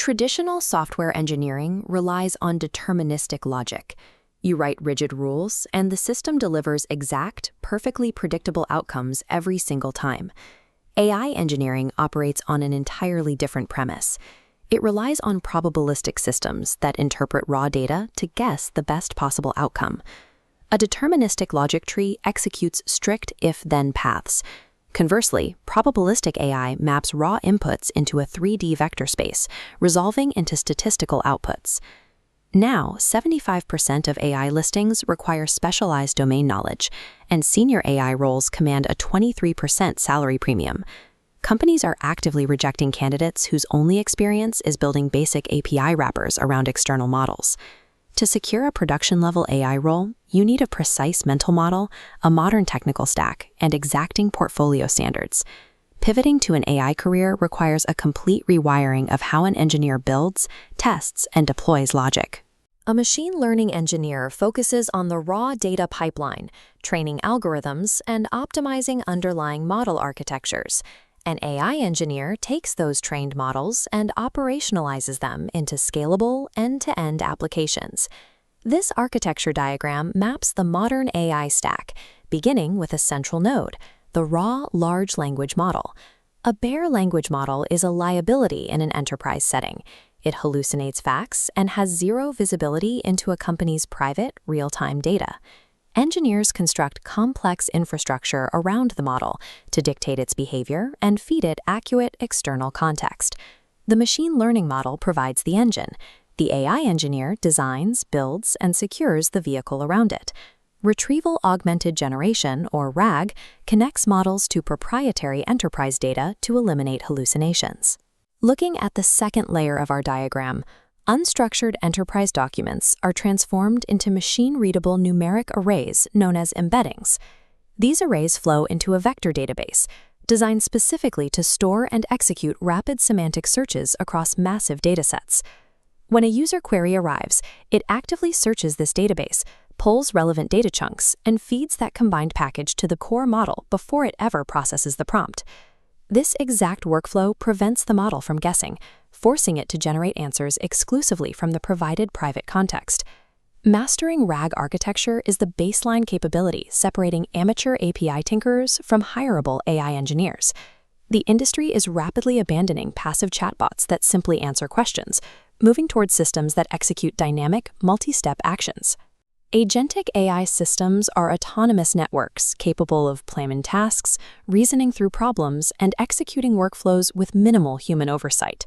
Traditional software engineering relies on deterministic logic. You write rigid rules, and the system delivers exact, perfectly predictable outcomes every single time. AI engineering operates on an entirely different premise. It relies on probabilistic systems that interpret raw data to guess the best possible outcome. A deterministic logic tree executes strict if-then paths. Conversely, probabilistic AI maps raw inputs into a 3D vector space, resolving into statistical outputs. Now, 75% of AI listings require specialized domain knowledge, and senior AI roles command a 23% salary premium. Companies are actively rejecting candidates whose only experience is building basic API wrappers around external models. To secure a production-level AI role, you need a precise mental model, a modern technical stack, and exacting portfolio standards. Pivoting to an AI career requires a complete rewiring of how an engineer builds, tests, and deploys logic. A machine learning engineer focuses on the raw data pipeline, training algorithms, and optimizing underlying model architectures. An AI engineer takes those trained models and operationalizes them into scalable, end-to-end applications. This architecture diagram maps the modern AI stack, beginning with a central node, the raw large language model. A bare language model is a liability in an enterprise setting. It hallucinates facts and has zero visibility into a company's private, real-time data. Engineers construct complex infrastructure around the model to dictate its behavior and feed it accurate external context. The machine learning model provides the engine. The AI engineer designs, builds, and secures the vehicle around it. Retrieval-Augmented Generation, or RAG, connects models to proprietary enterprise data to eliminate hallucinations. Looking at the second layer of our diagram, unstructured enterprise documents are transformed into machine-readable numeric arrays known as embeddings. These arrays flow into a vector database, designed specifically to store and execute rapid semantic searches across massive datasets. When a user query arrives, it actively searches this database, pulls relevant data chunks, and feeds that combined package to the core model before it ever processes the prompt. This exact workflow prevents the model from guessing, forcing it to generate answers exclusively from the provided private context. Mastering RAG architecture is the baseline capability separating amateur API tinkerers from hireable AI engineers. The industry is rapidly abandoning passive chatbots that simply answer questions, moving towards systems that execute dynamic, multi-step actions. Agentic AI systems are autonomous networks capable of planning tasks, reasoning through problems, and executing workflows with minimal human oversight.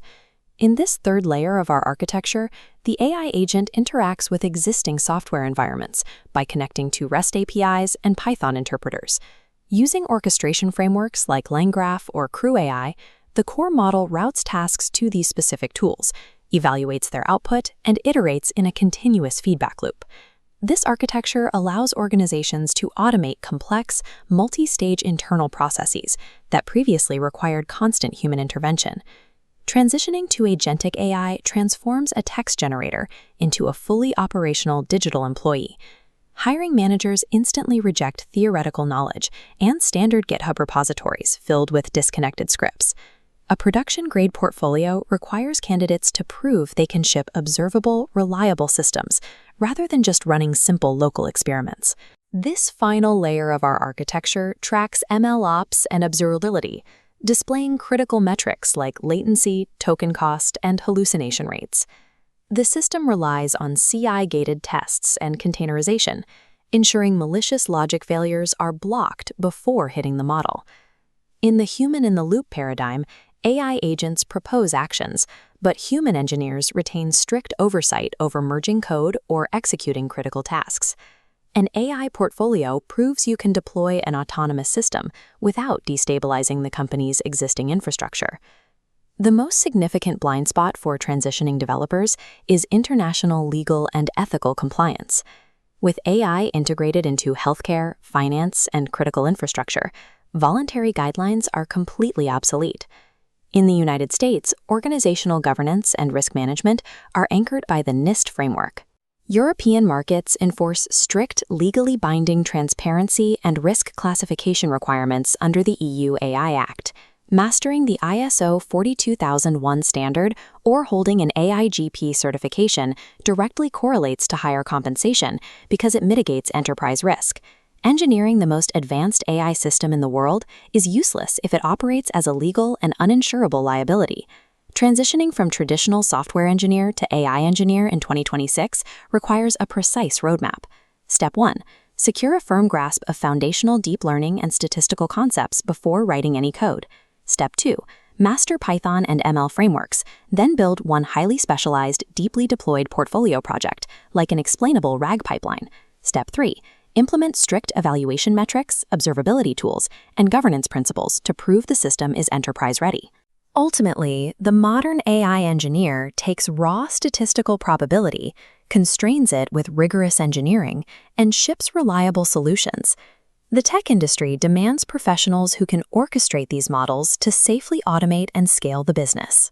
In this third layer of our architecture, the AI agent interacts with existing software environments by connecting to REST APIs and Python interpreters. Using orchestration frameworks like LangGraph or CrewAI, the core model routes tasks to these specific tools, evaluates their output, and iterates in a continuous feedback loop. This architecture allows organizations to automate complex, multi-stage internal processes that previously required constant human intervention. Transitioning to agentic AI transforms a text generator into a fully operational digital employee. Hiring managers instantly reject theoretical knowledge and standard GitHub repositories filled with disconnected scripts. A production-grade portfolio requires candidates to prove they can ship observable, reliable systems, rather than just running simple local experiments. This final layer of our architecture tracks MLOps and observability, displaying critical metrics like latency, token cost, and hallucination rates. The system relies on CI-gated tests and containerization, ensuring malicious logic failures are blocked before hitting the model. In the human-in-the-loop paradigm, AI agents propose actions, but human engineers retain strict oversight over merging code or executing critical tasks. An AI portfolio proves you can deploy an autonomous system without destabilizing the company's existing infrastructure. The most significant blind spot for transitioning developers is international legal and ethical compliance. With AI integrated into healthcare, finance, and critical infrastructure, voluntary guidelines are completely obsolete. In the United States, organizational governance and risk management are anchored by the NIST framework. European markets enforce strict, legally binding transparency and risk classification requirements under the EU AI Act. Mastering the ISO 42001 standard or holding an AIGP certification directly correlates to higher compensation because it mitigates enterprise risk. Engineering the most advanced AI system in the world is useless if it operates as a legal and uninsurable liability. Transitioning from traditional software engineer to AI engineer in 2026 requires a precise roadmap. Step 1. Secure a firm grasp of foundational deep learning and statistical concepts before writing any code. Step 2. Master Python and ML frameworks, then build one highly specialized, deeply deployed portfolio project, like an explainable RAG pipeline. Step 3. Implement strict evaluation metrics, observability tools, and governance principles to prove the system is enterprise-ready. Ultimately, the modern AI engineer takes raw statistical probability, constrains it with rigorous engineering, and ships reliable solutions. The tech industry demands professionals who can orchestrate these models to safely automate and scale the business.